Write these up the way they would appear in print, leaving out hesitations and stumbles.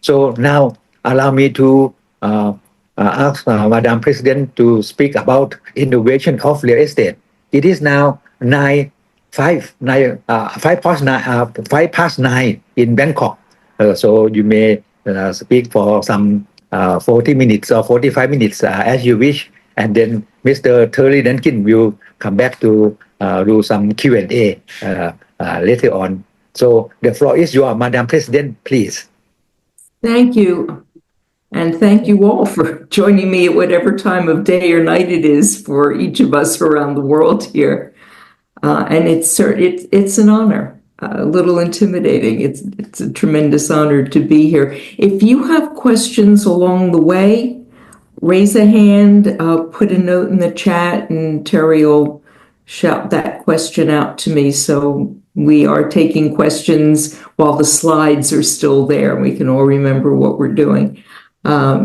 So now allow me to ask Madam President to speak about innovation of real estate. It is now 5 past 9 in Bangkok. So you may speak for some 40 minutes or 45 minutes as you wish. And then Mr. Terry Duncan will come back to do some Q&A later on. So the floor is yours, Madam President, please. Thank you. And thank you all for joining me at whatever time of day or night it is for each of us around the world here. And it's an honor, a little intimidating. It's a tremendous honor to be here. If you have questions along the way, raise a hand, put a note in the chat, and Terry will shout that question out to me. So we are taking questions while the slides are still there. We can all remember what we're doing.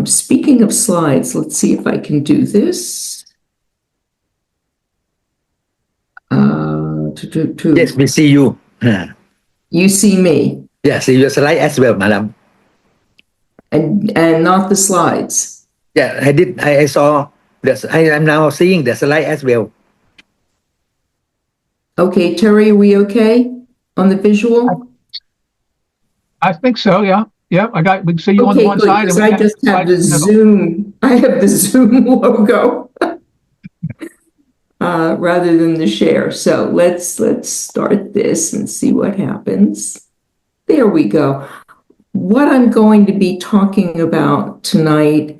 Speaking of slides, let's see if I can do this. Yes, we see you. You see me? Yes, see your slide as well, madam. And not the slides. Yeah, I did. I saw this. I am now seeing the slide as well. Okay, Terry, are we okay on the visual? I think so. Yeah. Yeah. We can see you on the one side. I just have the Zoom. I have the Zoom logo rather than the share. So let's start this and see what happens. There we go. What I'm going to be talking about tonight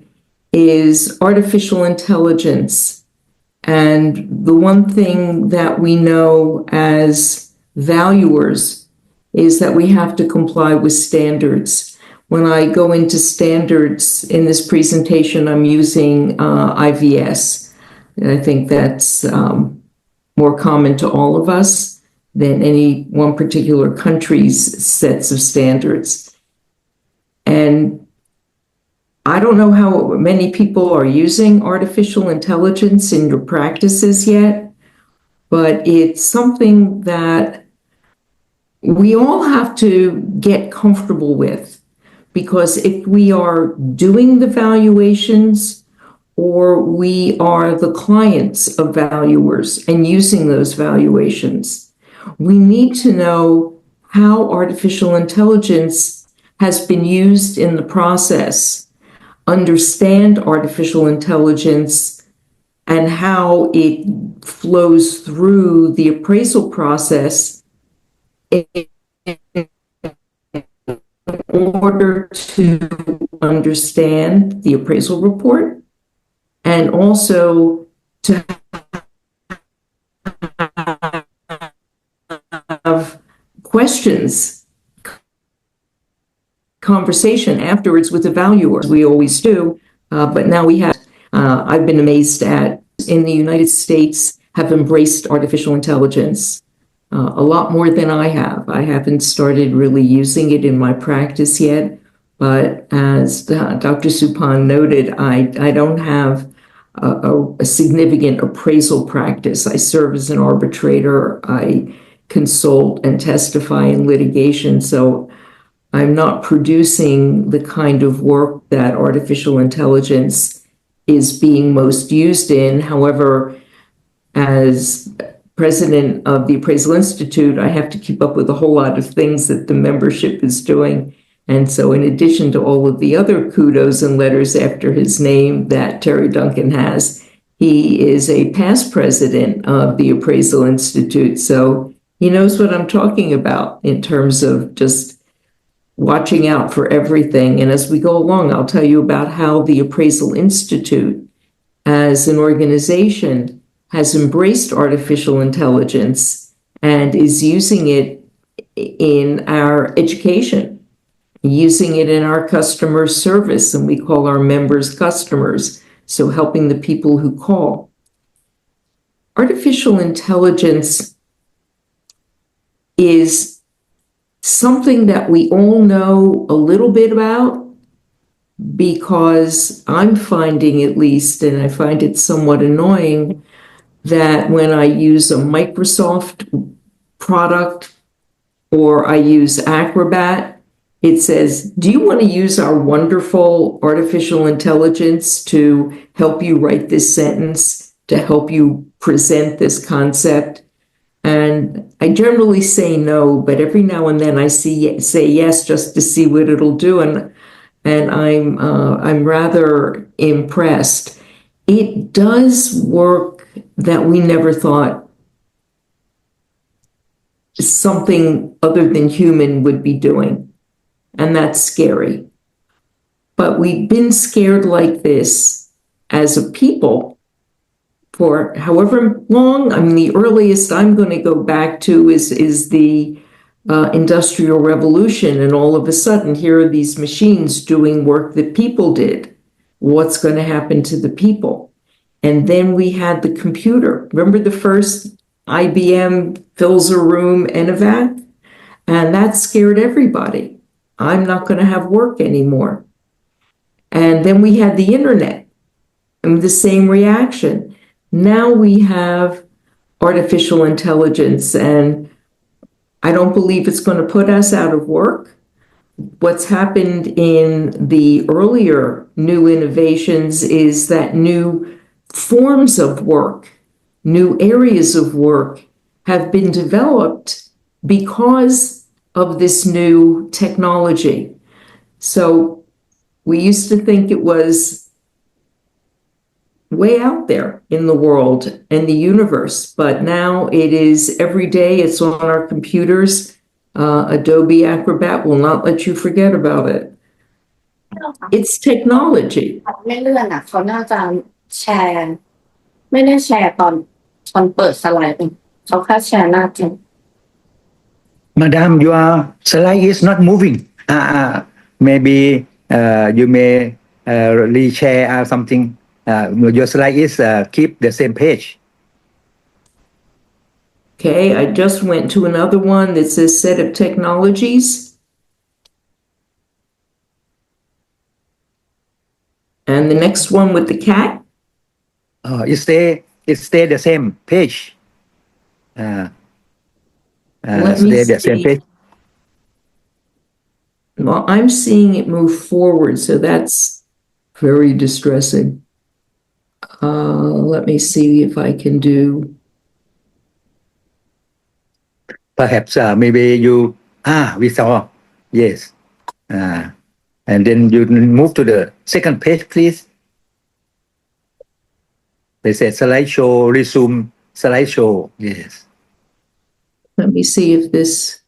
is artificial intelligence. And the one thing that we know as valuers is that we have to comply with standards. When I go into standards in this presentation, I'm using IVS. And I think that's more common to all of us than any one particular country's sets of standards. And I don't know how many people are using artificial intelligence in your practices yet, but it's something that we all have to get comfortable with, because if we are doing the valuations or we are the clients of valuers and using those valuations, we need to know how artificial intelligence has been used in the process, understand artificial intelligence and how it flows through the appraisal process in order to understand the appraisal report, and also to have questions, conversation afterwards with the valuer. We always do, but now we have, I've been amazed at, in the United States, have embraced artificial intelligence a lot more than I have. I haven't started really using it in my practice yet, but as Dr. Sopon noted, I don't have a significant appraisal practice. I serve as an arbitrator. I consult and testify in litigation, so I'm not producing the kind of work that artificial intelligence is being most used in. However, as president of the Appraisal Institute, I have to keep up with a whole lot of things that the membership is doing. And so in addition to all of the other kudos and letters after his name that Terry Duncan has, he is a past president of the Appraisal Institute. So he knows what I'm talking about in terms of just watching out for everything. And as we go along, I'll tell you about how the Appraisal Institute as an organization has embraced artificial intelligence and is using it in our education, using it in our customer service, and we call our members customers, so helping the people who call. Artificial intelligence is something that we all know a little bit about, because I'm finding, at least, and I find it somewhat annoying, that when I use a Microsoft product or I use Acrobat, it says, do you want to use our wonderful artificial intelligence to help you write this sentence, to help you present this concept? And I generally say no, but every now and then I say yes just to see what it'll do, and I'm rather impressed. It does work that we never thought something other than human would be doing, and that's scary. But we've been scared like this as a people for however long. I mean, the earliest I'm going to go back to is the Industrial Revolution, and all of a sudden here are these machines doing work that people did. What's going to happen to the people? And then we had the computer. Remember the first IBM fills a room and a vac? And that scared everybody. I'm not going to have work anymore. And then we had the internet, and the same reaction. Now we have artificial intelligence, and I don't believe it's going to put us out of work. What's happened in the earlier new innovations is that new forms of work, new areas of work have been developed because of this new technology. So we used to think it was way out there in the world and the universe, but now it is every day. It's on our computers. Adobe Acrobat will not let you forget about it. It's technology. ไม่เลื่อนอ่ะเขาน่าจะแชร์ไม่ได้แชร์ตอนเปิดสไลด์เขาแค่แชร์หน้าจอ Madam, your slide is not moving. Maybe you may reshare something. Your slide is keep the same page. Okay, I just went to another one that says set of technologies. And the next one with the cat. It stay the same page. Let me stay the same see. page. Well, I'm seeing it move forward, so that's very distressing. Let me see if I can do. Perhaps maybe we saw, yes. And then you move to the second page, please. They said slideshow, resume slideshow, yes. Let me see if this.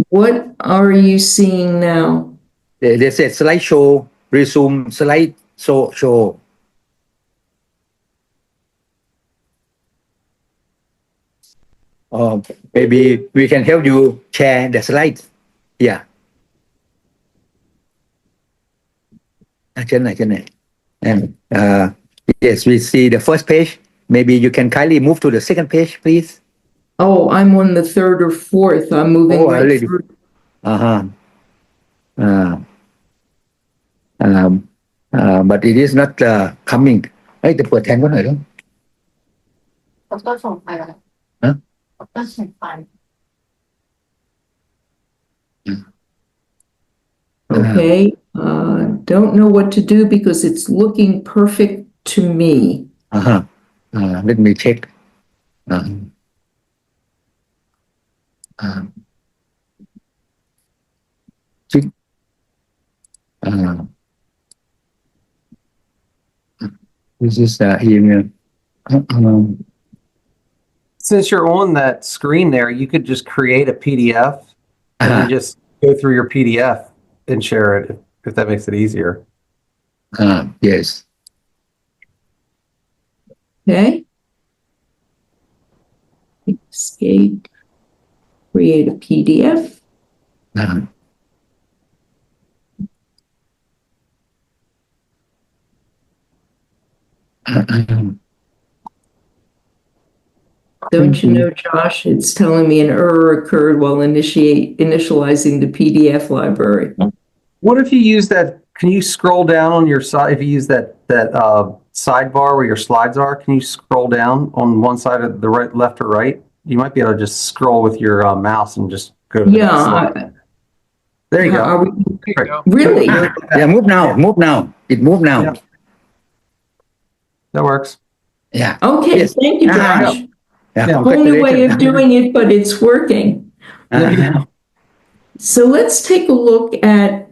What are you seeing now? They said slideshow, resume show. Maybe we can help you share the slides. Yeah. And yes, we see the first page. Maybe you can kindly move to the second page, please. Oh, I'm on the third or fourth. I'm moving right already. through. But it is not coming. จะเปิดแทนก็หน่อยด้วย เขาก็ส่งไปแล้ว ฮะ เขาก็ส่งไป Okay, don't know what to do because it's looking perfect to me. Let me check. This is email. Since you're on that screen there, you could just create a PDF and then just go through your PDF and share it if that makes it easier. Yes. Okay. Escape. Create a PDF. Don't you know, Josh, it's telling me an error occurred while initializing the PDF library. What if you use that? Can you scroll down on your side? If you use that sidebar where your slides are, can you scroll down on one side of the right, left or right? You might be able to just scroll with your mouse and just go to the next slide. Yeah. There you go. Are we, There you go. really? Yeah, move now. It move now. Yeah. That works. Yeah. Okay, Yes. thank you, Ah, Josh. Yeah. Whole new way of Congratulations. doing it, but it's working. So let's take a look at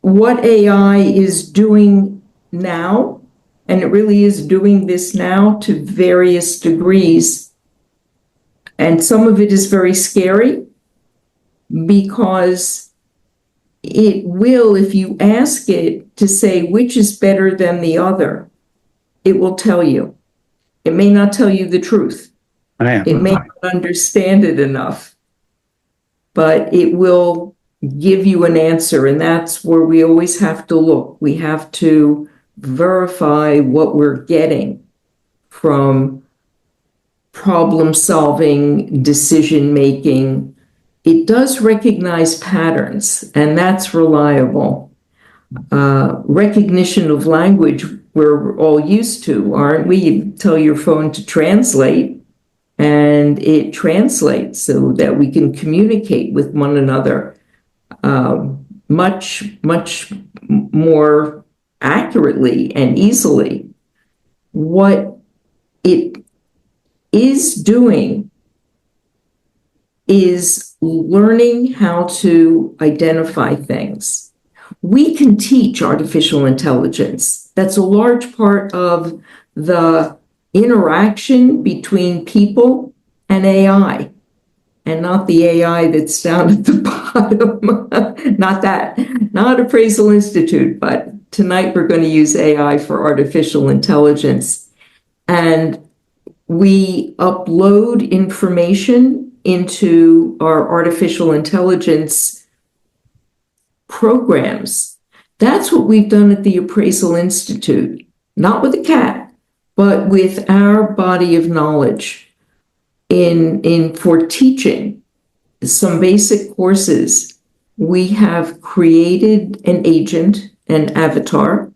what AI is doing now. And it really is doing this now to various degrees. And some of it is very scary because it will, if you ask it to say which is better than the other, it will tell you. It may not tell you the truth. It may not understand it enough, but it will give you an answer. And that's where we always have to look. We have to verify what we're getting from problem solving, decision making. It does recognize patterns, and that's reliable. Recognition of language, we're all used to, aren't we? You tell your phone to translate, and it translates so that we can communicate with one another much more accurately and easily. What it is doing is learning how to identify things. We can teach artificial intelligence. That's a large part of the interaction between people and AI, and not the AI that's down at the bottom. Not that, not Appraisal Institute, but tonight we're going to use AI for artificial intelligence. And we upload information into our artificial intelligence programs. That's what we've done at the Appraisal Institute, not with a cat, but with our body of knowledge for teaching some basic courses. We have created an agent, an avatar.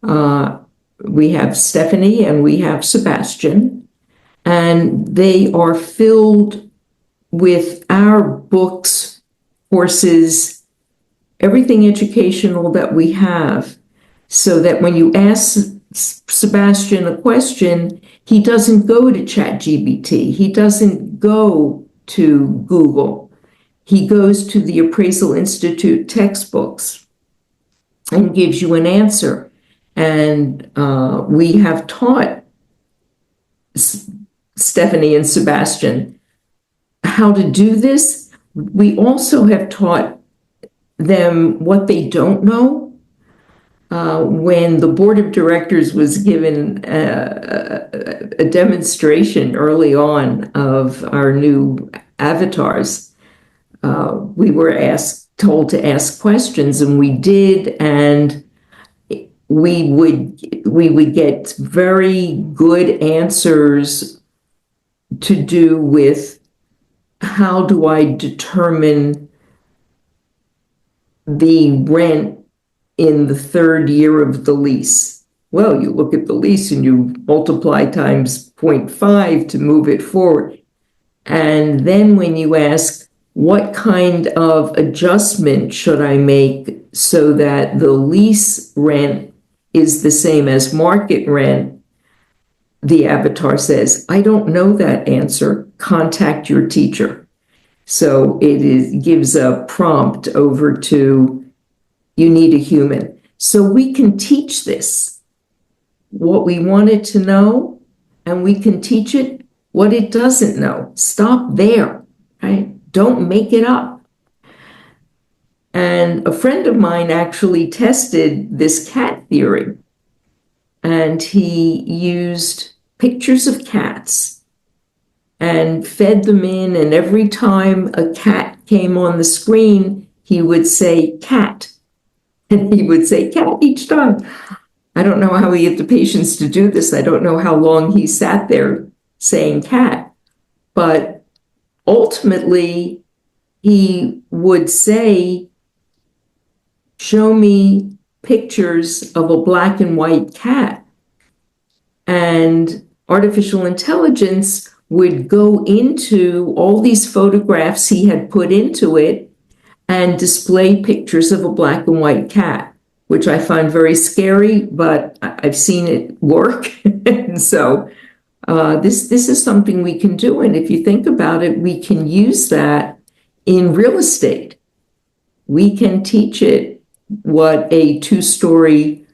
We have Stephanie and we have Sebastian, and they are filled with our books, courses, everything educational that we have, so that when you ask Sebastian a question, he doesn't go to ChatGPT. He doesn't go to Google. He goes to the Appraisal Institute textbooks and gives you an answer. And we have taught Stephanie and Sebastian how to do this. We also have taught them what they don't know. When the board of directors was given a demonstration early on of our new avatars, we were told to ask questions, and we did, and we would get very good answers to do with how do I determine the rent in the third year of the lease. Well, you look at the lease and you multiply times 0.5 to move it forward. And then when you ask, what kind of adjustment should I make so that the lease rent is the same as market rent? The avatar says, I don't know that answer. Contact your teacher. So it gives a prompt over to, you need a human. So we can teach this, what we want it to know, and we can teach it what it doesn't know. Stop there, right? Don't make it up. And a friend of mine actually tested this cat theory, and he used pictures of cats and fed them in, and every time a cat came on the screen, he would say cat. And he would say cat each time. I don't know how he had the patience to do this. I don't know how long he sat there saying cat. But ultimately, he would say, show me pictures of a black and white cat. And artificial intelligence would go into all these photographs he had put into it and display pictures of a black and white cat, which I find very scary, but I've seen it work. And so this is something we can do. And if you think about it, we can use that in real estate. We can teach it what a two-story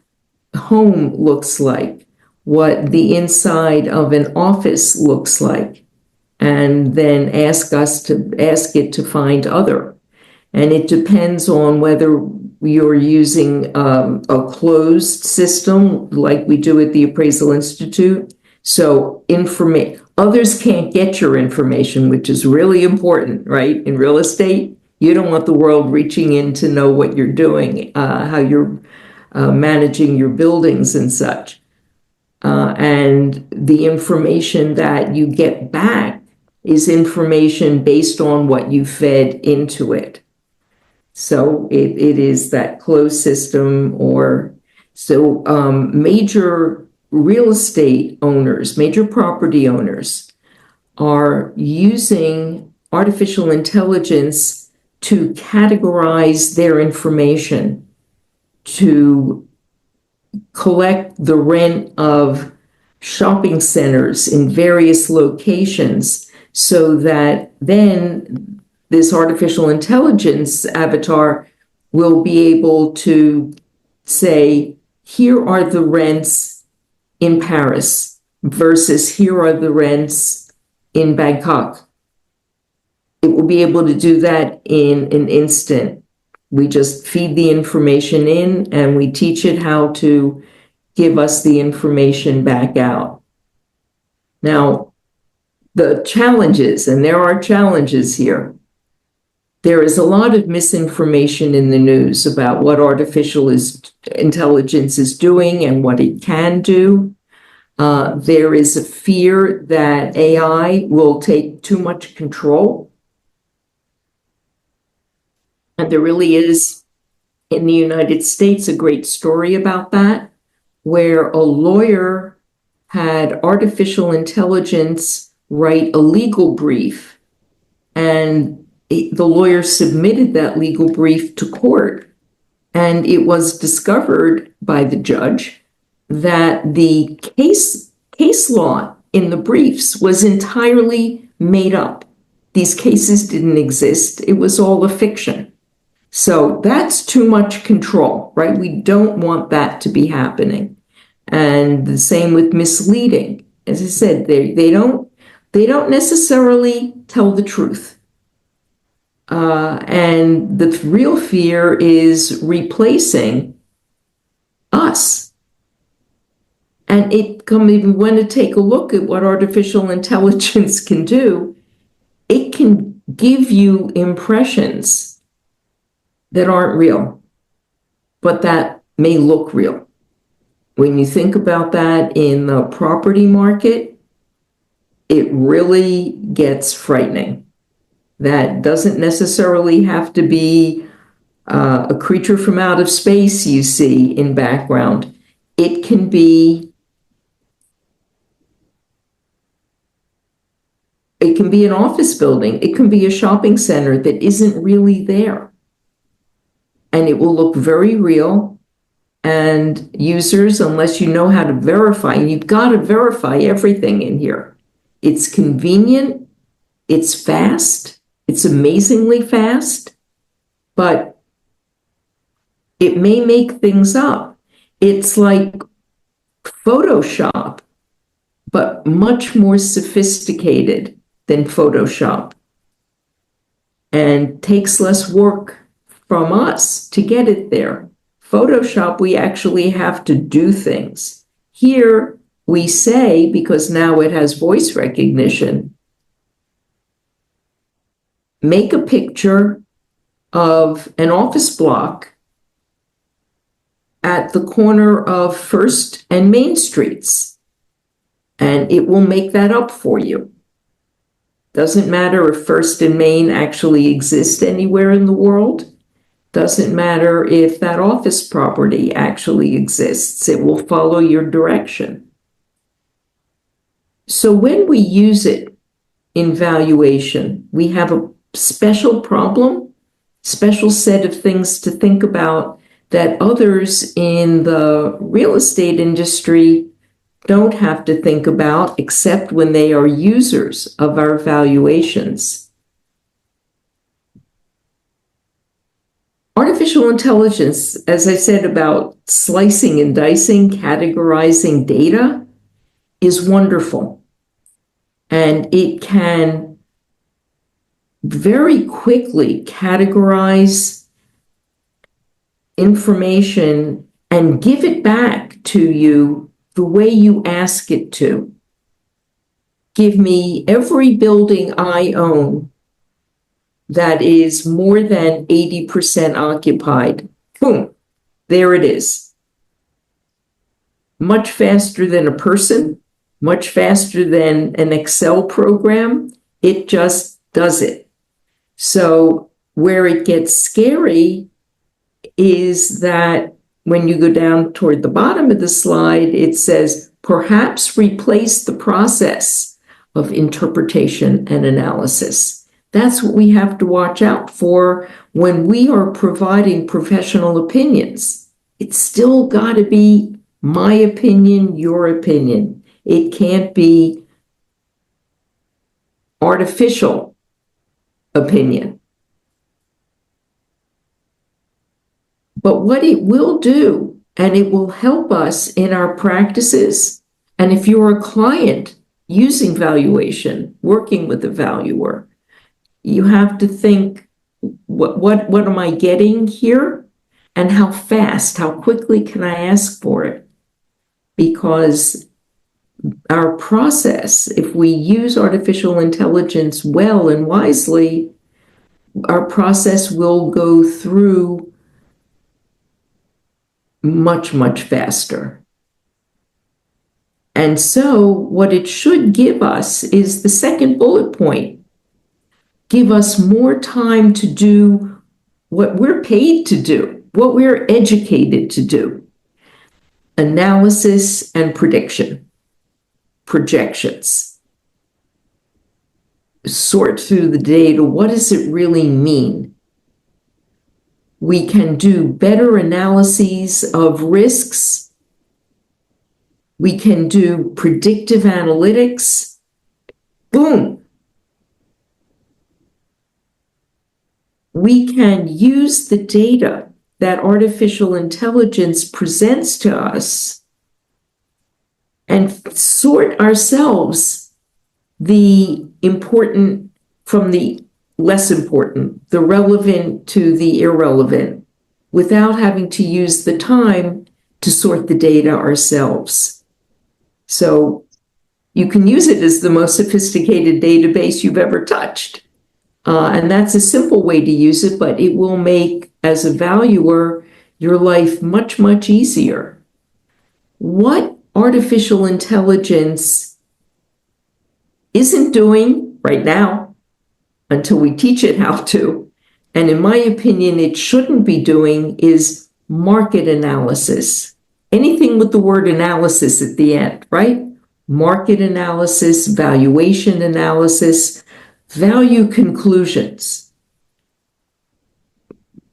home looks like, what the inside of an office looks like, and then ask it to find other. And it depends on whether you're using a closed system like we do at the Appraisal Institute. So others can't get your information, which is really important, right? In real estate, you don't want the world reaching in to know what you're doing, how you're managing your buildings and such. And the information that you get back is information based on what you fed into it. So it is that closed system major real estate owners, major property owners are using artificial intelligence to categorize their information, to collect the rent of shopping centers in various locations so that then this artificial intelligence avatar will be able to say, here are the rents in Paris versus here are the rents in Bangkok. It will be able to do that in an instant. We just feed the information in and we teach it how to give us the information back out. Now, the challenges, and there are challenges here. There is a lot of misinformation in the news about what artificial intelligence is doing and what it can do. There is a fear that AI will take too much control. And there really is, in the United States, a great story about that, where a lawyer had artificial intelligence write a legal brief, and the lawyer submitted that legal brief to court, and it was discovered by the judge that the case law in the briefs was entirely made up. These cases didn't exist. It was all a fiction. So that's too much control, right? We don't want that to be happening. And the same with misleading. As I said, they don't necessarily tell the truth. And the real fear is replacing us. And if you want to take a look at what artificial intelligence can do, it can give you impressions that aren't real, but that may look real. When you think about that in the property market, it really gets frightening. That doesn't necessarily have to be a creature from out of space you see in background. It can be an office building. It can be a shopping center that isn't really there. And it will look very real. And users, unless you know how to verify, and you've got to verify everything in here. It's convenient, it's fast, it's amazingly fast, but it may make things up. It's like Photoshop, but much more sophisticated than Photoshop, and takes less work from us to get it there. Photoshop, we actually have to do things. Here, we say, because now it has voice recognition, make a picture of an office block at the corner of First and Main Streets, and it will make that up for you. Doesn't matter if First and Main actually exist anywhere in the world. Doesn't matter if that office property actually exists. It will follow your direction. So when we use it in valuation. We have a special problem, special set of things to think about that others in the real estate industry don't have to think about, except when they are users of our valuations. Artificial intelligence, as I said about slicing and dicing, categorizing data, is wonderful. And it can very quickly categorize information and give it back to you the way you ask it to. Give me every building I own that is more than 80% occupied. Boom, there it is. Much faster than a person, much faster than an Excel program. It just does it. So where it gets scary is that when you go down toward the bottom of the slide, it says, perhaps replace the process of interpretation and analysis. That's what we have to watch out for when we are providing professional opinions. It's still got to be my opinion, your opinion. It can't be artificial opinion. But what it will do, and it will help us in our practices, and if you're a client using valuation, working with a valuer, you have to think, what am I getting here? And how fast, how quickly can I ask for it? Because our process, if we use artificial intelligence well and wisely, our process will go through much, much faster. And so what it should give us is the second bullet point. Give us more time to do what we're paid to do, what we're educated to do. Analysis and prediction, projections. Sort through the data. What does it really mean? We can do better analyses of risks. We can do predictive analytics. Boom. We can use the data that artificial intelligence presents to us and sort ourselves the important from the less important, the relevant to the irrelevant, without having to use the time to sort the data ourselves. So you can use it as the most sophisticated database you've ever touched. And that's a simple way to use it, but it will make, as a valuer, your life much, much easier. What artificial intelligence isn't doing right now, until we teach it how to, and in my opinion, it shouldn't be doing, is market analysis. Anything with the word analysis at the end, right? Market analysis, valuation analysis, value conclusions.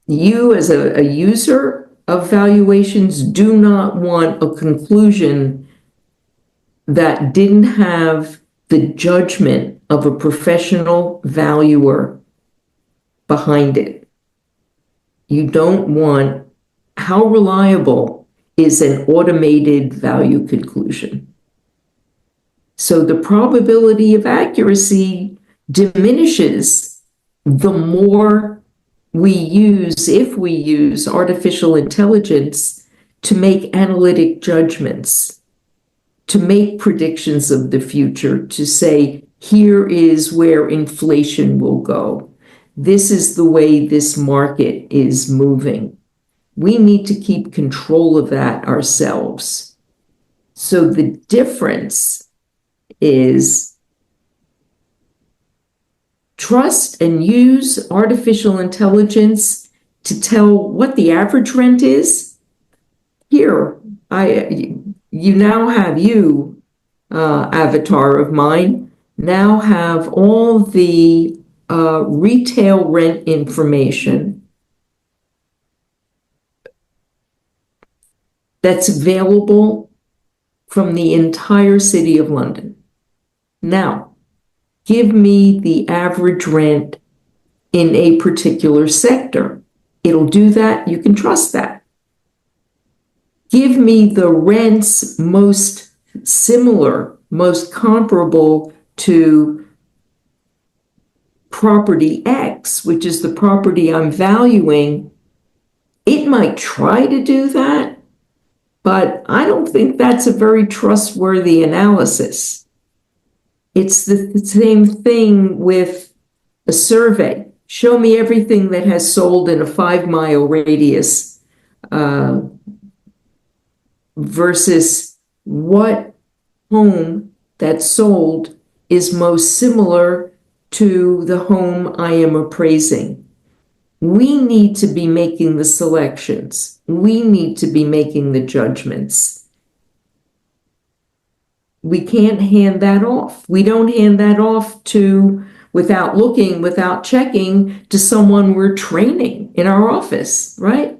You, as a user of valuations, do not want a conclusion that didn't have the judgment of a professional valuer behind it. You don't want, how reliable is an automated value conclusion? So the probability of accuracy diminishes the more we use, if we use artificial intelligence to make analytic judgments, to make predictions of the future, to say, here is where inflation will go. This is the way this market is moving. We need to keep control of that ourselves. So the difference is trust and use artificial intelligence to tell what the average rent is. Here, you now have avatar of mine, now have all the retail rent information that's available from the entire city of London. Now, give me the average rent in a particular sector. It'll do that. You can trust that. Give me the rents most similar, most comparable to property X, which is the property I'm valuing. It might try to do that, but I don't think that's a very trustworthy analysis. It's the same thing with a survey. Show me everything that has sold in a 5-mile radius versus what home that sold is most similar to the home I am appraising. We need to be making the selections. We need to be making the judgments. We can't hand that off. We don't hand that off to, without looking, without checking, to someone we're training in our office, right?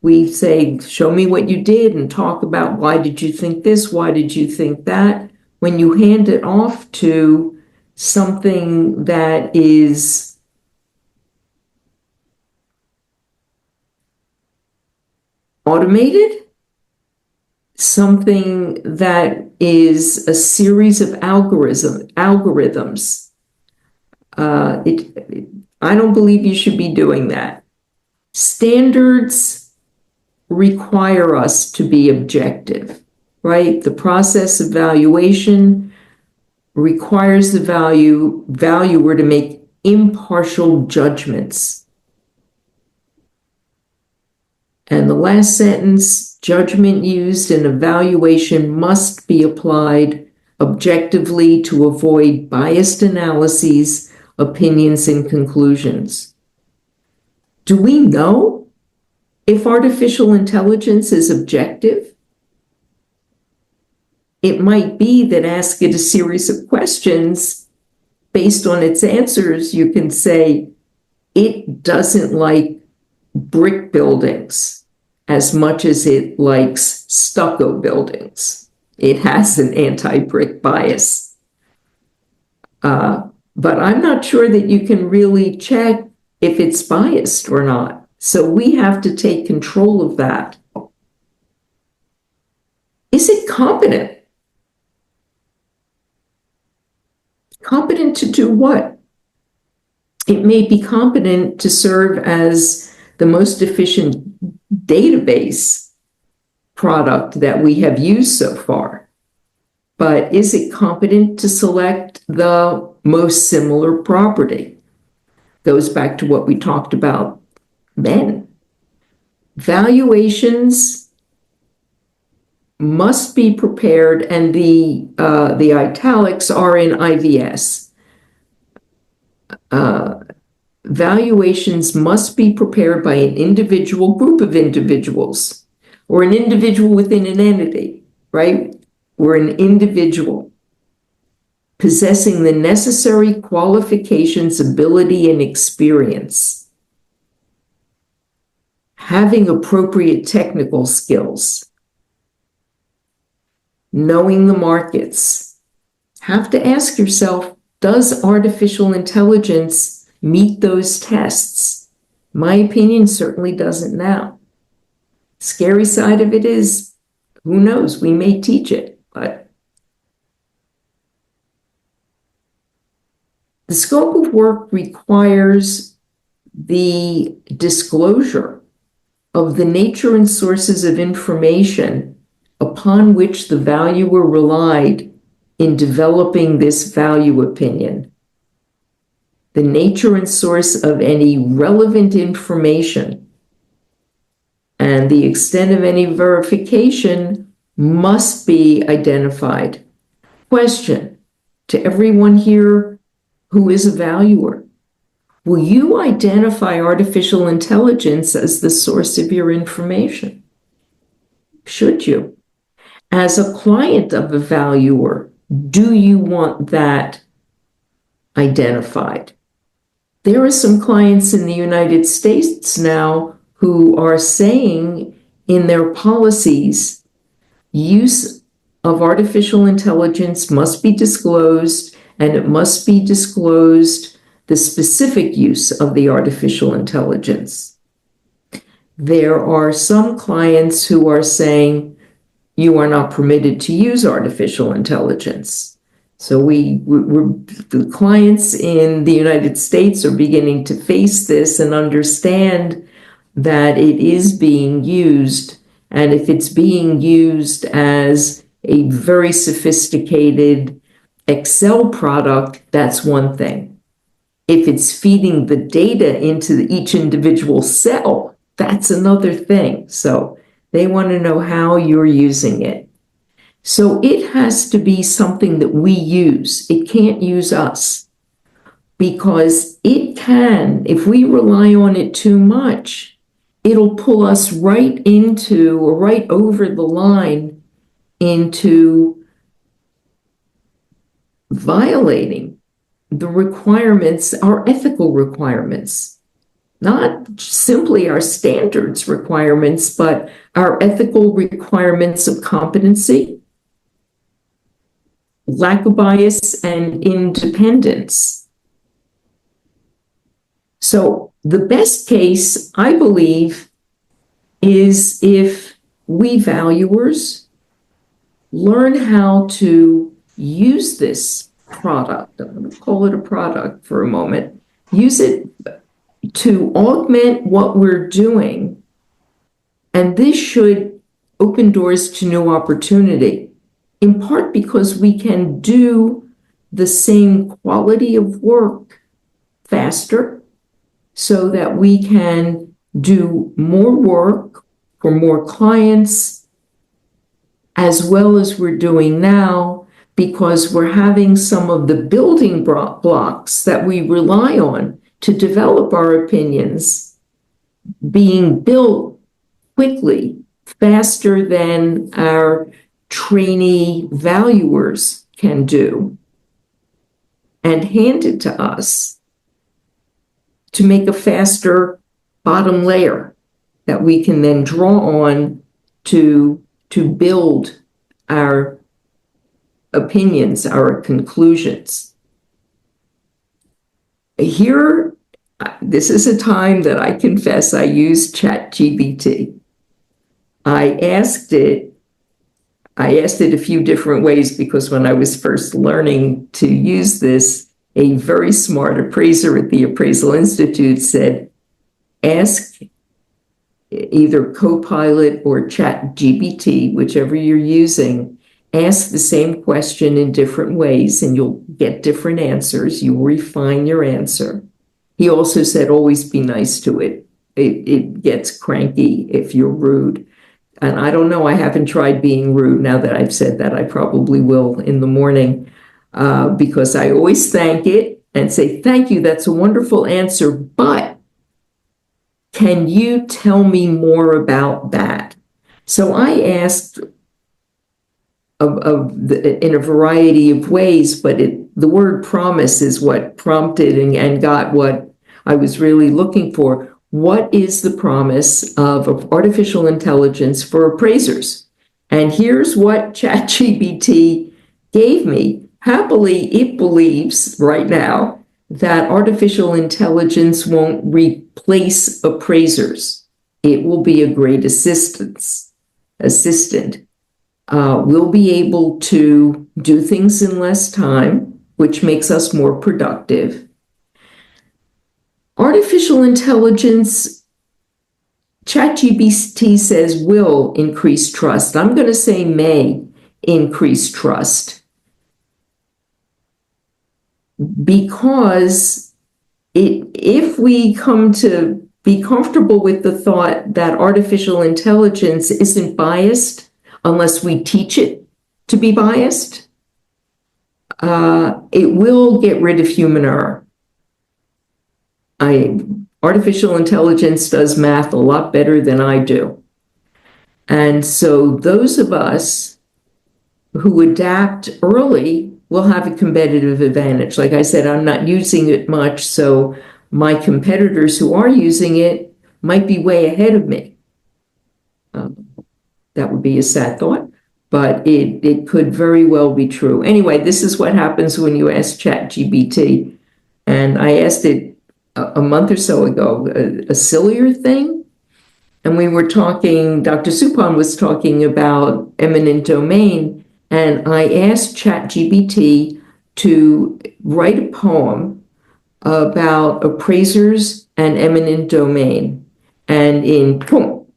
We say, show me what you did and talk about why did you think this? Why did you think that? When you hand it off to something that is automated, something that is a series of algorithms, I don't believe you should be doing that. Standards require us to be objective, right? The process of valuation requires the valuer to make impartial judgments. And the last sentence, judgment used in evaluation must be applied objectively to avoid biased analyses, opinions, and conclusions. Do we know if artificial intelligence is objective? It might be that ask it a series of questions. Based on its answers, you can say it doesn't like brick buildings as much as it likes stucco buildings. It has an anti-brick bias. But I'm not sure that you can really check if it's biased or not. So we have to take control of that. Is it competent? Competent to do what? It may be competent to serve as the most efficient database product that we have used so far. But is it competent to select the most similar property? Goes back to what we talked about then. Valuations must be prepared, and the italics are in IVS. Valuations must be prepared by an individual, group of individuals, or an individual within an entity, right? Or an individual possessing the necessary qualifications, ability, and experience, having appropriate technical skills, knowing the markets. Have to ask yourself, does artificial intelligence meet those tests? My opinion certainly doesn't now. Scary side of it is, who knows, we may teach it, but the scope of work requires the disclosure of the nature and sources of information upon which the valuer relied in developing this value opinion. The nature and source of any relevant information and the extent of any verification must be identified. Question to everyone here who is a valuer: will you identify artificial intelligence as the source of your information? Should you? As a client of a valuer, do you want that identified? There are some clients in the United States now who are saying in their policies, use of artificial intelligence must be disclosed, and it must be disclosed the specific use of the artificial intelligence. There are some clients who are saying you are not permitted to use artificial intelligence. So the clients in the United States are beginning to face this and understand that it is being used. And if it's being used as a very sophisticated Excel product, that's one thing. If it's feeding the data into each individual cell, that's another thing. So they want to know how you're using it. So it has to be something that we use. It can't use us, because it can, if we rely on it too much, it'll pull us right into or right over the line into violating the requirements, our ethical requirements, not simply our standards requirements, but our ethical requirements of competency, lack of bias, and independence. So the best case, I believe, is if we valuers learn how to use this product, I'm going to call it a product for a moment, use it to augment what we're doing. And this should open doors to new opportunity, in part because we can do the same quality of work faster, so that we can do more work for more clients, as well as we're doing now, because we're having some of the building blocks that we rely on to develop our opinions being built quickly, faster than our trainee valuers can do, and handed to us to make a faster bottom layer that we can then draw on to build our opinions, our conclusions. Here, this is a time that I confess I used ChatGPT. I asked it a few different ways, because when I was first learning to use this, a very smart appraiser at the Appraisal Institute said, ask either Copilot or ChatGPT, whichever you're using, ask the same question in different ways and you'll get different answers. You refine your answer. He also said, always be nice to it. It gets cranky if you're rude. And I don't know, I haven't tried being rude. Now that I've said that, I probably will in the morning, because I always thank it and say, thank you, that's a wonderful answer, but can you tell me more about that? So I asked in a variety of ways, but the word promise is what prompted and got what I was really looking for. What is the promise of artificial intelligence for appraisers? And here's what ChatGPT gave me. Happily, it believes right now that artificial intelligence won't replace appraisers. It will be a great assistant. We'll be able to do things in less time, which makes us more productive. Artificial intelligence, ChatGPT says, will increase trust. I'm going to say may increase trust, because if we come to be comfortable with the thought that artificial intelligence isn't biased unless we teach it to be biased, it will get rid of human error. Artificial intelligence does math a lot better than I do. And so those of us who adapt early will have a competitive advantage. Like I said, I'm not using it much, so my competitors who are using it might be way ahead of me. That would be a sad thought, but it could very well be true. Anyway, this is what happens when you ask ChatGPT. And I asked it a month or so ago, a sillier thing. And we were talking, Dr. Sopon was talking about eminent domain. And I asked ChatGPT to write a poem about appraisers and eminent domain. And in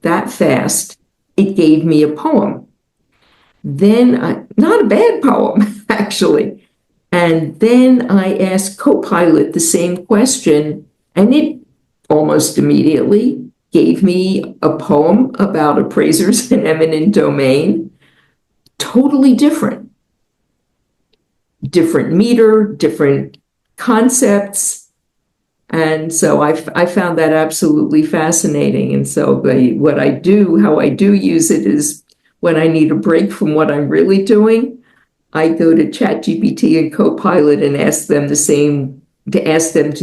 that fast, it gave me a poem. Then, not a bad poem, actually. And then I asked Copilot the same question, and it almost immediately gave me a poem about appraisers and eminent domain. Totally different. Different meter, different concepts. And so I found that absolutely fascinating. And so how I do use it is when I need a break from what I'm really doing, I go to ChatGPT and Copilot and ask them to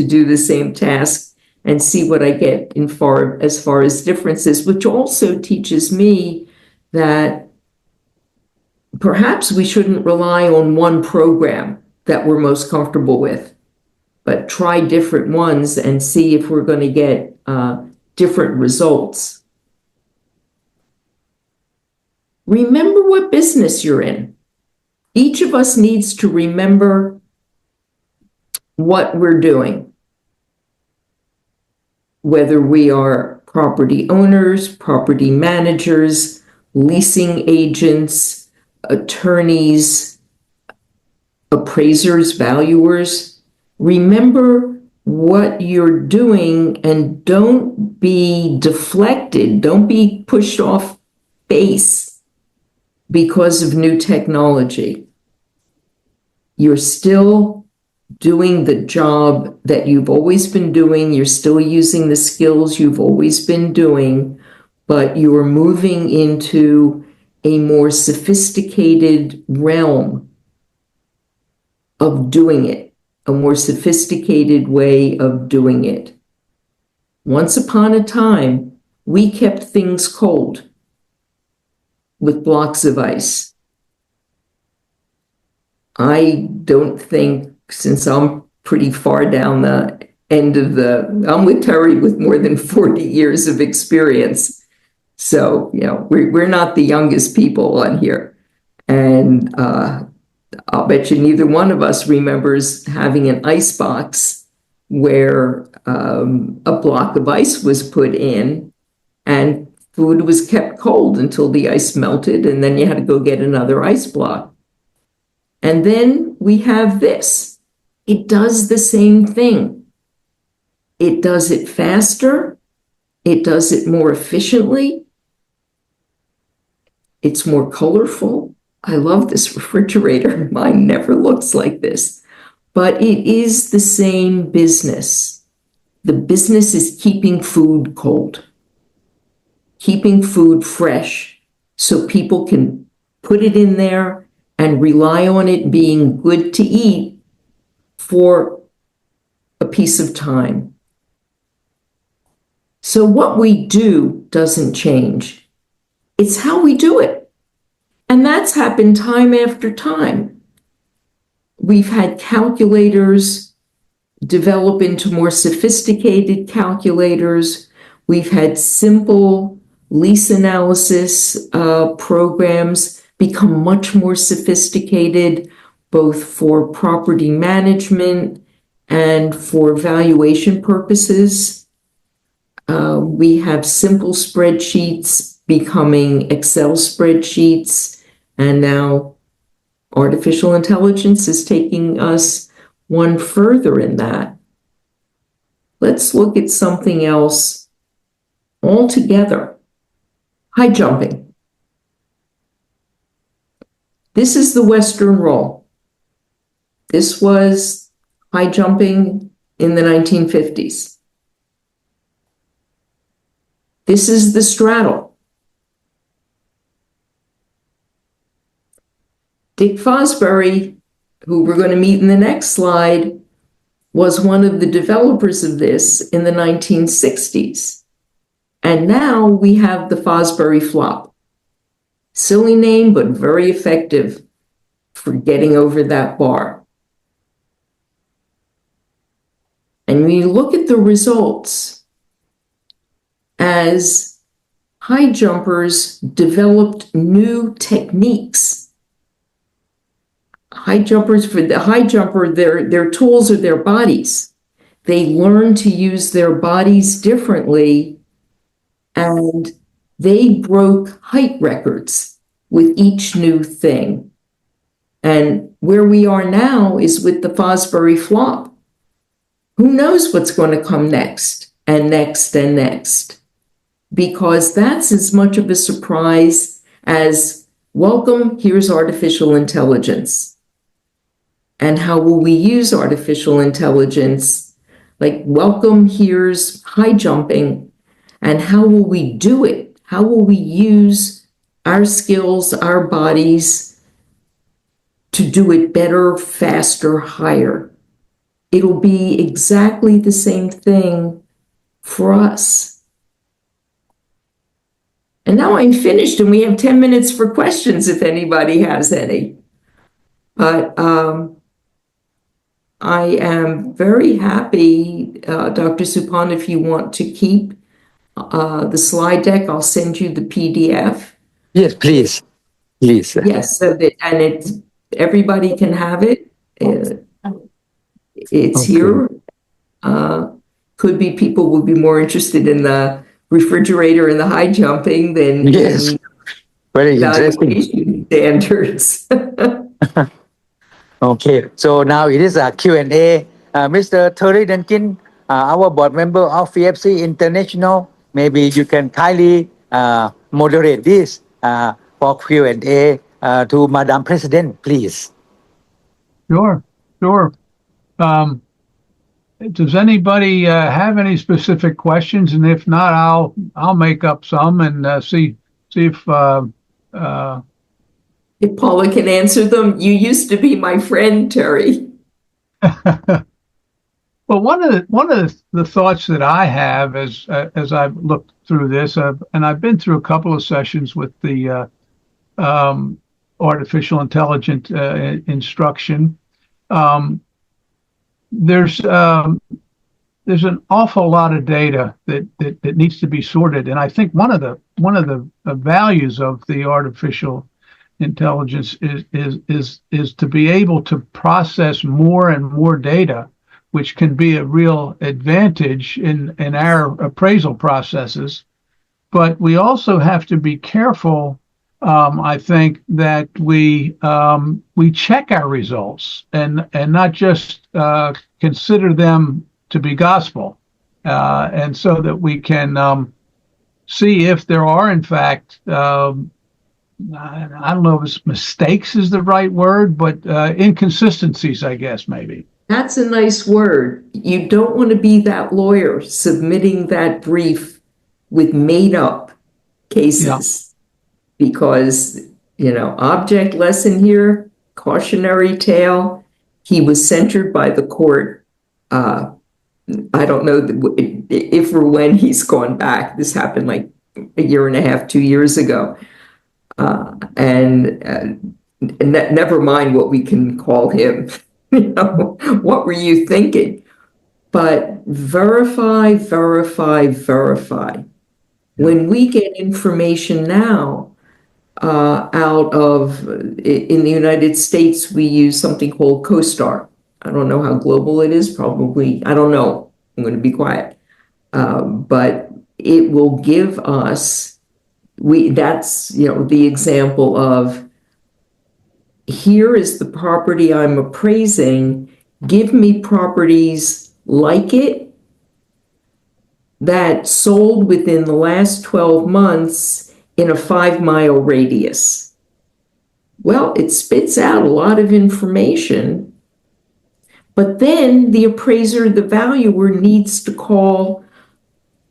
do the same task and see what I get as far as differences, which also teaches me that perhaps we shouldn't rely on one program that we're most comfortable with, but try different ones and see if we're going to get different results. Remember what business you're in. Each of us needs to remember what we're doing, whether we are property owners, property managers, leasing agents, attorneys, appraisers, valuers. Remember what you're doing and don't be deflected, don't be pushed off base because of new technology. You're still doing the job that you've always been doing. You're still using the skills you've always been doing, but you're moving into a more sophisticated realm of doing it, a more sophisticated way of doing it. Once upon a time, we kept things cold with blocks of ice. I don't think, since I'm pretty far down the end of I'm with Terry with more than 40 years of experience. So, we're not the youngest people on here. And I'll bet you neither one of us remembers having an ice box where a block of ice was put in and food was kept cold until the ice melted, and then you had to go get another ice block. And then we have this. It does the same thing. It does it faster. It does it more efficiently. It's more colorful. I love this refrigerator. Mine never looks like this. But it is the same business. The business is keeping food cold, keeping food fresh so people can put it in there and rely on it being good to eat for a piece of time. So what we do doesn't change. It's how we do it. And that's happened time after time. We've had calculators develop into more sophisticated calculators. We've had simple lease analysis programs become much more sophisticated, both for property management and for valuation purposes. We have simple spreadsheets becoming Excel spreadsheets, and now artificial intelligence is taking us one further in that. Let's look at something else altogether. High jumping. This is the Western roll. This was high jumping in the 1950s. This is the straddle. Dick Fosbury, who we're going to meet in the next slide, was one of the developers of this in the 1960s. And now we have the Fosbury flop. Silly name, but very effective for getting over that bar. And when you look at the results, as high jumpers developed new techniques, high jumpers, for the high jumper, their tools are their bodies. They learn to use their bodies differently, and they broke height records with each new thing. And where we are now is with the Fosbury flop. Who knows what's going to come next and next and next? Because that's as much of a surprise as, welcome, here's artificial intelligence. And how will we use artificial intelligence? Like, welcome, here's high jumping. And how will we do it? How will we use our skills, our bodies, to do it better, faster, higher? It'll be exactly the same thing for us. And now I'm finished, and we have 10 minutes for questions if anybody has any. But I am very happy, Dr. Sopon, if you want to keep the slide deck, I'll send you the PDF. Yes, please. Please. Yes, so that, and it's, everybody can have it. It's Okay. here. Could be people would be more interested in the refrigerator and the high jumping than Yes. Very interesting. valuation standards. Okay, so now it is a Q&A. Mr. Terry Duncan, our board member of FIABCI International, maybe you can kindly moderate this for Q&A to Madam President, please. Sure. Does anybody have any specific questions? And if not, I'll make up some and see if If Paula can answer them, you used to be my friend, Terry. well, one of the thoughts that I have as I've looked through this, and I've been through a couple of sessions with the artificial intelligence instruction. There's an awful lot of data that needs to be sorted, and I think one of the values of the artificial intelligence is to be able to process more and more data, which can be a real advantage in our appraisal processes. But we also have to be careful, I think, that we check our results and not just consider them to be gospel, and so that we can see if there are, in fact, I don't know if mistakes is the right word, but inconsistencies, I guess, maybe. That's a nice word. You don't want to be that lawyer submitting that brief with made up cases. Because, object lesson here, cautionary tale, he was censured by the court. I don't know if or when he's gone back. This happened like a year and a half, 2 years ago. And never mind what we can call him. What were you thinking? But verify. When we get information now out of, in the United States, we use something called CoStar. I don't know how global it is, probably, I don't know. I'm going to be quiet. But it will give us, that's, the example of, here is the property I'm appraising. Give me properties like it that sold within the last 12 months in a 5-mile radius. Well, it spits out a lot of information, but then the appraiser, the valuer, needs to call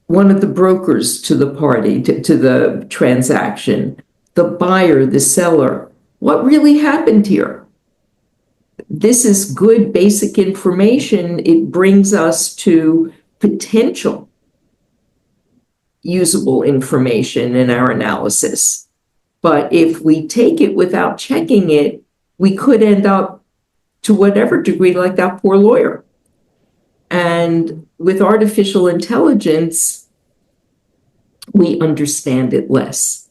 one of the brokers to the party, to the transaction, the buyer, the seller, what really happened here? This is good basic information. It brings us to potential usable information in our analysis. But if we take it without checking it, we could end up to whatever degree like that poor lawyer. And with artificial intelligence, we understand it less.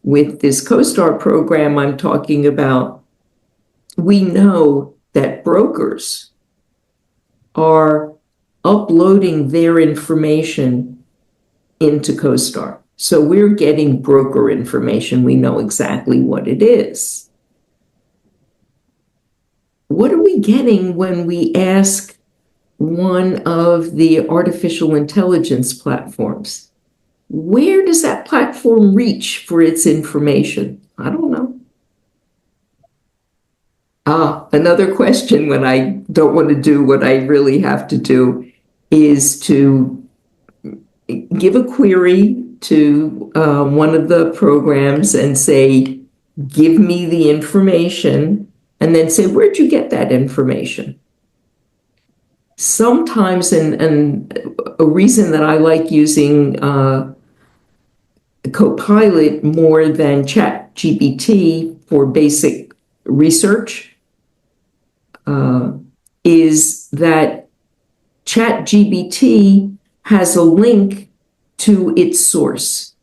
With this CoStar program I'm talking about, we know that brokers are uploading their information into CoStar. So we're getting broker information. We know exactly what it is. What are we getting when we ask one of the artificial intelligence platforms? Where does that platform reach for its information? I don't know. Another question when I don't want to do what I really have to do is to give a query to one of the programs and say, give me the information, and then say, where'd you get that information? Sometimes, and a reason that I like using Copilot more than ChatGPT for basic research is that ChatGPT has a link to its source.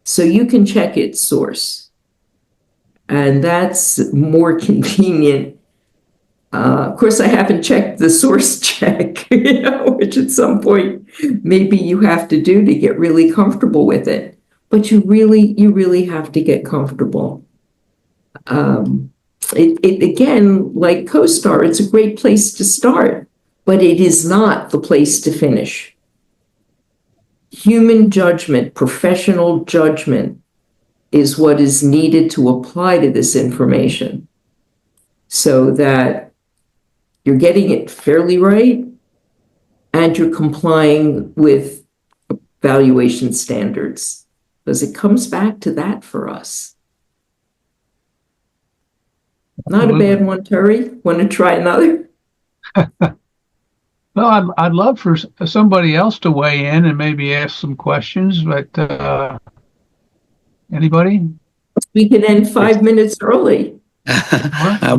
So you can check its source. And that's more convenient. Of course, I haven't checked the source check, which at some point maybe you have to do to get really comfortable with it. But you really have to get comfortable. It again, like CoStar, it's a great place to start, but it is not the place to finish. Human judgment, professional judgment is what is needed to apply to this information so that you're getting it fairly right and you're complying with valuation standards, because it comes back to that for us. Not a bad one, Terry. Want to try another? Well, I'd love for somebody else to weigh in and maybe ask some questions, but anybody? We can end 5 minutes early.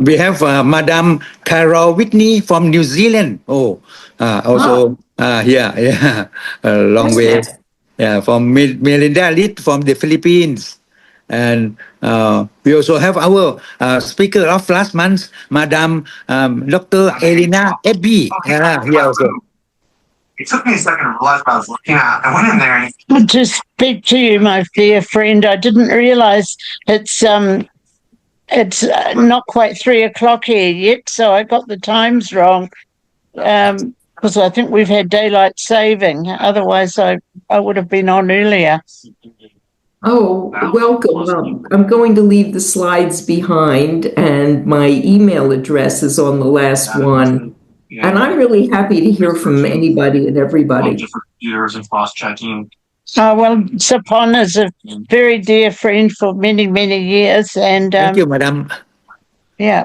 We have Madam Carol Whitney from New Zealand. Also yeah, a long way. Yeah, from Melinda Lit from the Philippines. And we also have our speaker of last month, Madam Dr. Elena Ebby. Here also. It took me a second to realize what I was looking at. I went in there and Good to speak to you, my dear friend. I didn't realize it's not quite 3 o'clock here yet, so I got the times wrong. Because I think we've had daylight saving. Otherwise, I would have been on earlier. Oh, welcome. I'm going to leave the slides behind, and my email address is on the last one. And I'm really happy to hear from anybody and everybody. different computers and cross-checking. Oh, well, Sopon is a very dear friend for many, many years. And Thank you, Madam. yeah.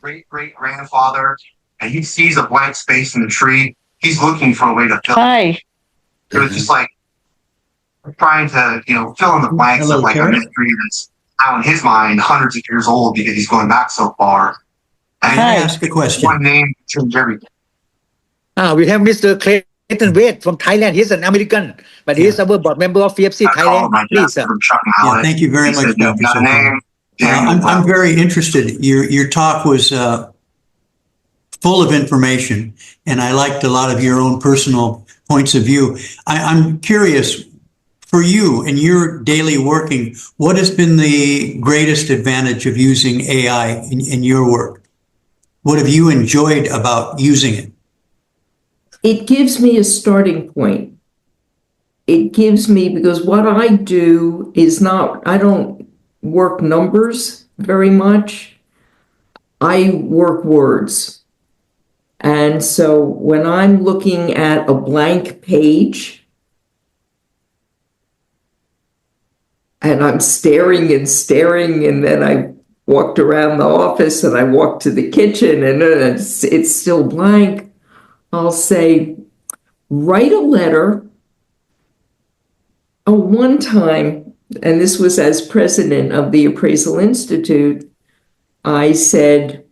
Great-great-grandfather, and he sees a blank space in the tree. He's looking for a way to fill it. Hi. It was just like trying to, fill in the blanks of like a mystery that's now in his mind hundreds of years old because he's going back so far. And Hi. Ask a question. one name changed everything. We have Mr. Clayton Wade from Thailand. He's an American, but he's our board member of FIABCI I called Thailand. my dad Please, from Chuck Yeah, Mallet. thank you very He much, said, "You Dr. got a Sopon. name?" Daniel I'm Brown. very interested. Your talk was full of information, and I liked a lot of your own personal points of view. I'm curious, for you and your daily working, what has been the greatest advantage of using AI in your work? What have you enjoyed about using it? It gives me a starting point. It gives me, because what I do is not, I don't work numbers very much. I work words. And so when I'm looking at a blank page, And I'm staring and staring, and then I walked around the office and I walked to the kitchen, and it's still blank. I'll say, write a letter. One time, and this was as president of the Appraisal Institute, I said,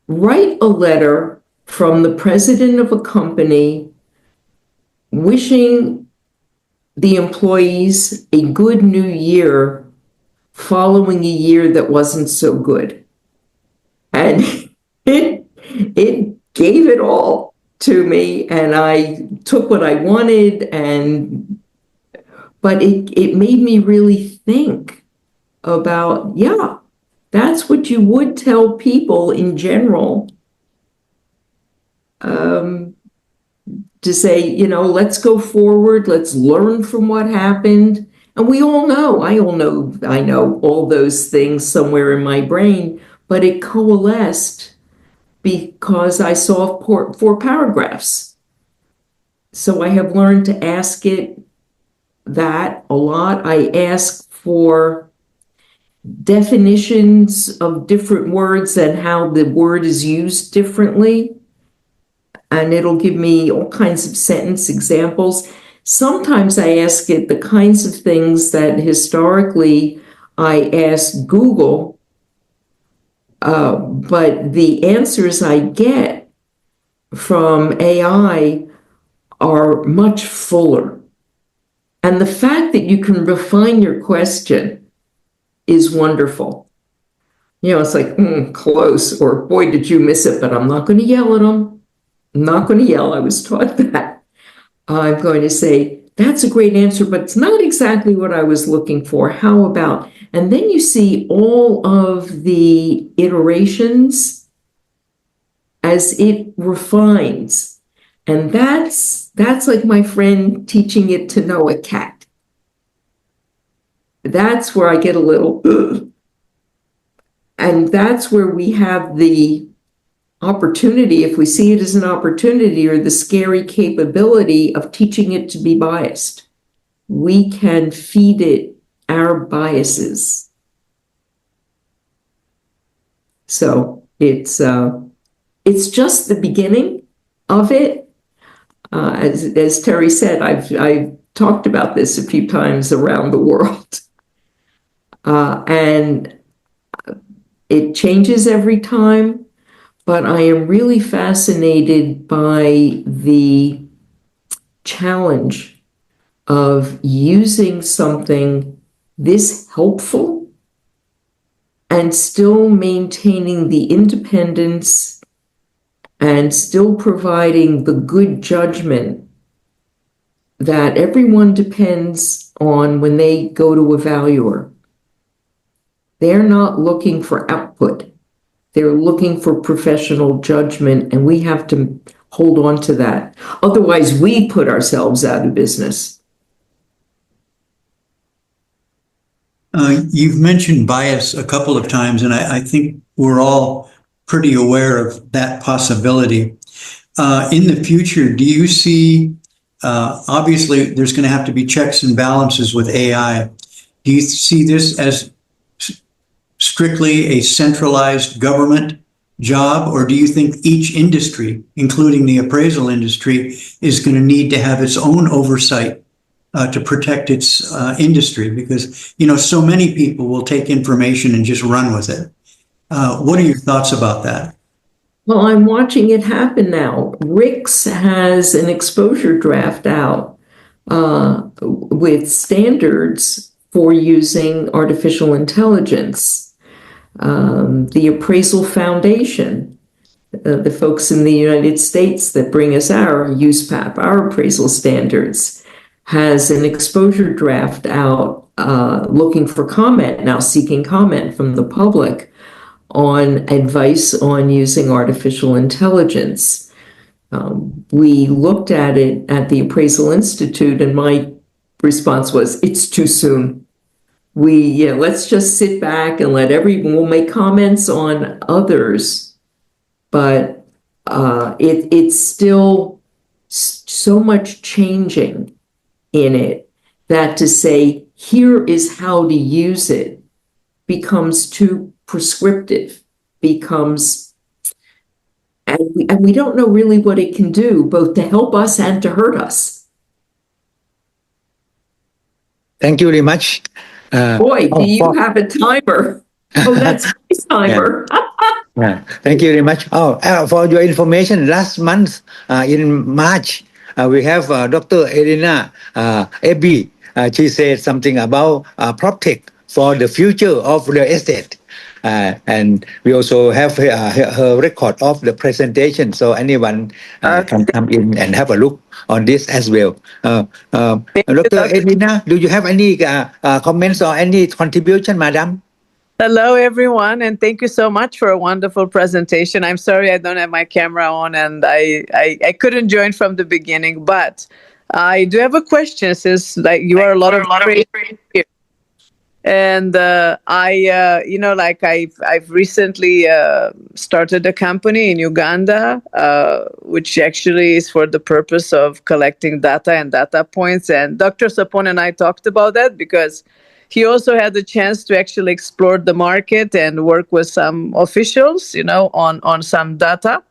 write a letter from the president of a company wishing the employees a good new year following a year that wasn't so good. And it gave it all to me, and I took what I wanted, but it made me really think about, yeah, that's what you would tell people in general, to say, let's go forward, let's learn from what happened. And we all know, I know all those things somewhere in my brain, but it coalesced because I saw four paragraphs. So I have learned to ask it that a lot. I ask for definitions of different words and how the word is used differently. And it'll give me all kinds of sentence examples. Sometimes I ask it the kinds of things that historically I asked Google, but the answers I get from AI are much fuller. And the fact that you can refine your question is wonderful. It's like, close, or boy, did you miss it, but I'm not going to yell at them. I'm not going to yell. I was taught that. I'm going to say, that's a great answer, but it's not exactly what I was looking for. How about? And then you see all of the iterations as it refines. And that's like my friend teaching it to know a cat. That's where I get a little, ugh. And that's where we have the opportunity, if we see it as an opportunity, or the scary capability of teaching it to be biased. We can feed it our biases. So it's just the beginning of it. As Terry said, I've talked about this a few times around the world. And it changes every time. But I am really fascinated by the challenge of using something this helpful and still maintaining the independence and still providing the good judgment that everyone depends on when they go to a valuer. They're not looking for output. They're looking for professional judgment, and we have to hold on to that. Otherwise, we put ourselves out of business. You've mentioned bias a couple of times, and I think we're all pretty aware of that possibility. In the future, do you see, obviously, there's going to have to be checks and balances with AI. Do you see this as strictly a centralized government job, or do you think each industry, including the appraisal industry, is going to need to have its own oversight to protect its industry? Because, so many people will take information and just run with it. What are your thoughts about that? Well, I'm watching it happen now. MRICS has an exposure draft out with standards for using artificial intelligence. The Appraisal Foundation, the folks in the United States that bring us our USPAP, our appraisal standards, has an exposure draft out looking for comment, now seeking comment from the public on advice on using artificial intelligence. We looked at it at the Appraisal Institute, and my response was, it's too soon. Let's just sit back and let everyone, we'll make comments on others, but it's still so much changing in it that to say, here is how to use it becomes too prescriptive, and we don't know really what it can do, both to help us and to hurt us. Thank you very much. Boy, do you have a timer? Oh, that's my timer. Yeah, thank you very much. For your information, last month in March, we have Dr. Elena Ebi. She said something about PropTech for the future of real estate. And we also have her record of the presentation, so anyone can come in and have a look on this as well. Dr. Elena, do you have any comments or any contribution, Madam? Hello, everyone, and thank you so much for a wonderful presentation. I'm sorry I don't have my camera on, and I couldn't join from the beginning, but I do have a question since like you are a lot of here. And I've recently started a company in Uganda, which actually is for the purpose of collecting data and data points. And Dr. Sopon and I talked about that because he also had the chance to actually explore the market and work with some officials, on some data.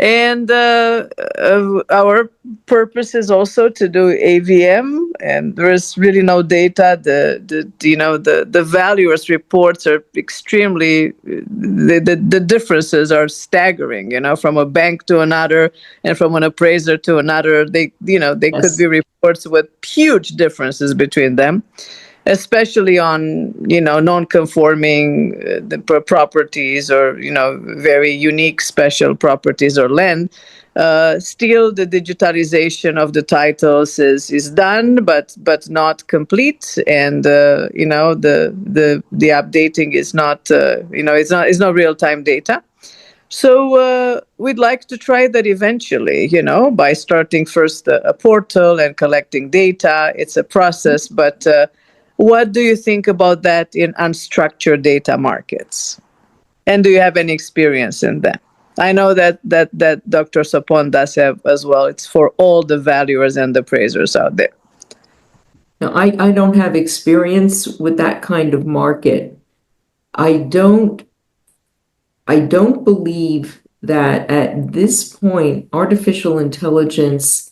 And our purpose is also to do AVM, and there is really no data. The valuers reports are extremely, the differences are staggering. From a bank to another, and from an appraiser to another. They could be reports with huge differences between them, especially on non-conforming properties or very unique special properties or land. Still, the digitalization of the titles is done, but not complete, and the updating is not it's not real-time data. So we'd like to try that eventually, by starting first a portal and collecting data. It's a process, but what do you think about that in unstructured data markets? And do you have any experience in that? I know that Dr. Sopon does have as well. It's for all the valuers and the appraisers out there. No, I don't have experience with that kind of market. I don't believe that at this point, artificial intelligence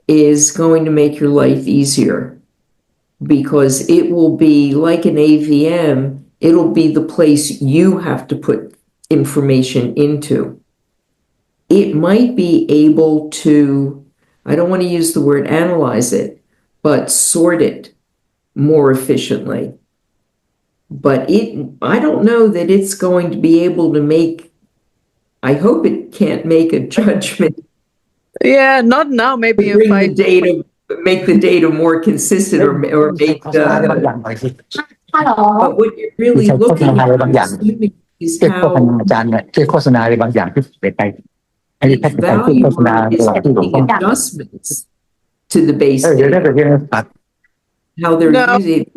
is going to make your life easier, because it will be like an AVM. It'll be the place you have to put information into. It might be able to, I don't want to use the word analyze it, but sort it more efficiently. But I don't know that it's going to be able to make, I hope it can't make a judgment. Yeah, not now, maybe in 5 years. Make the data more consistent or make the... But what you're really looking at is how value is making adjustments to the base data, how they're using it.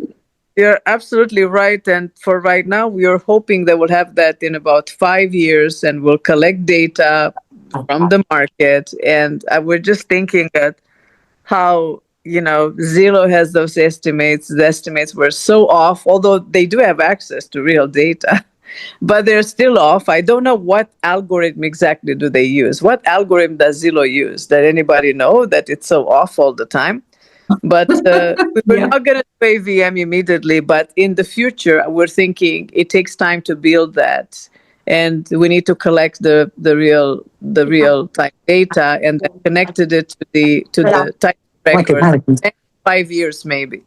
You're absolutely right. And for right now, we are hoping that we'll have that in about 5 years, and we'll collect data from the market. And we're just thinking that how, Zillow has those estimates. The estimates were so off, although they do have access to real data, but they're still off. I don't know what algorithm exactly do they use. What algorithm does Zillow use? Does anybody know that it's so off all the time? But we're not going to do AVM immediately, but in the future, we're thinking it takes time to build that. And we need to collect the real time data and then connected it to the type record. 5 years maybe.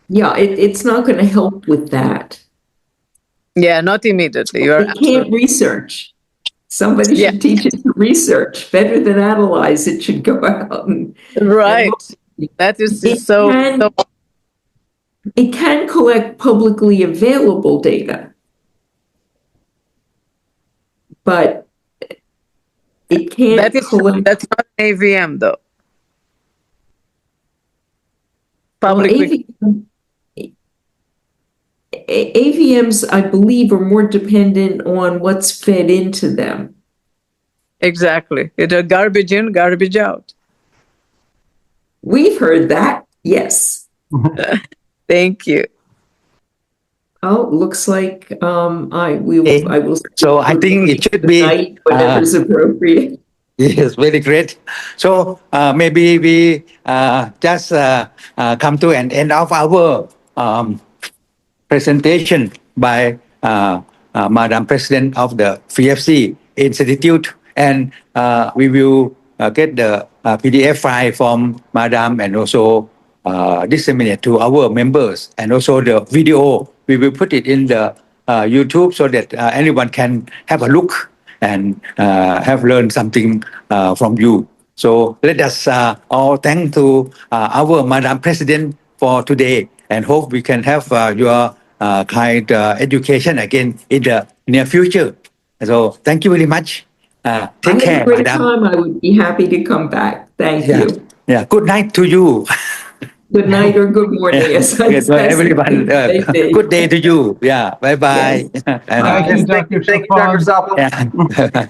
Yeah, it's not going to help with that. Yeah, not immediately. It can't research. Somebody should teach it to research better than analyze. It should go out and right. That is so. It can collect publicly available data, but it can't collect. That's not AVM though. AVMs, I believe, are more dependent on what's fed into them. Exactly. It's a garbage in, garbage out. We've heard that, yes. Thank you. Oh, looks like I will. So I think it should be tonight, whatever's appropriate. yes, very great. So maybe we just come to an end of our presentation by Madam President of the FIABCI Institute, and we will get the PDF file from Madam and also disseminate to our members, and also the video we will put it in the YouTube so that anyone can have a look and have learned something from you. So let us all thank to our Madam President for today, and hope we can have your kind education again in the near future. So thank you very much. Take I had care, a great Madam. time. I would be happy to come back. Thank Yeah. you. Yeah. Good night to you. Good night or good morning. As I Good, everyone. say. Good day to you. Yeah. Bye bye. Thank you, Dr. Thank you, Dr. Sopon. Sopon. Yeah.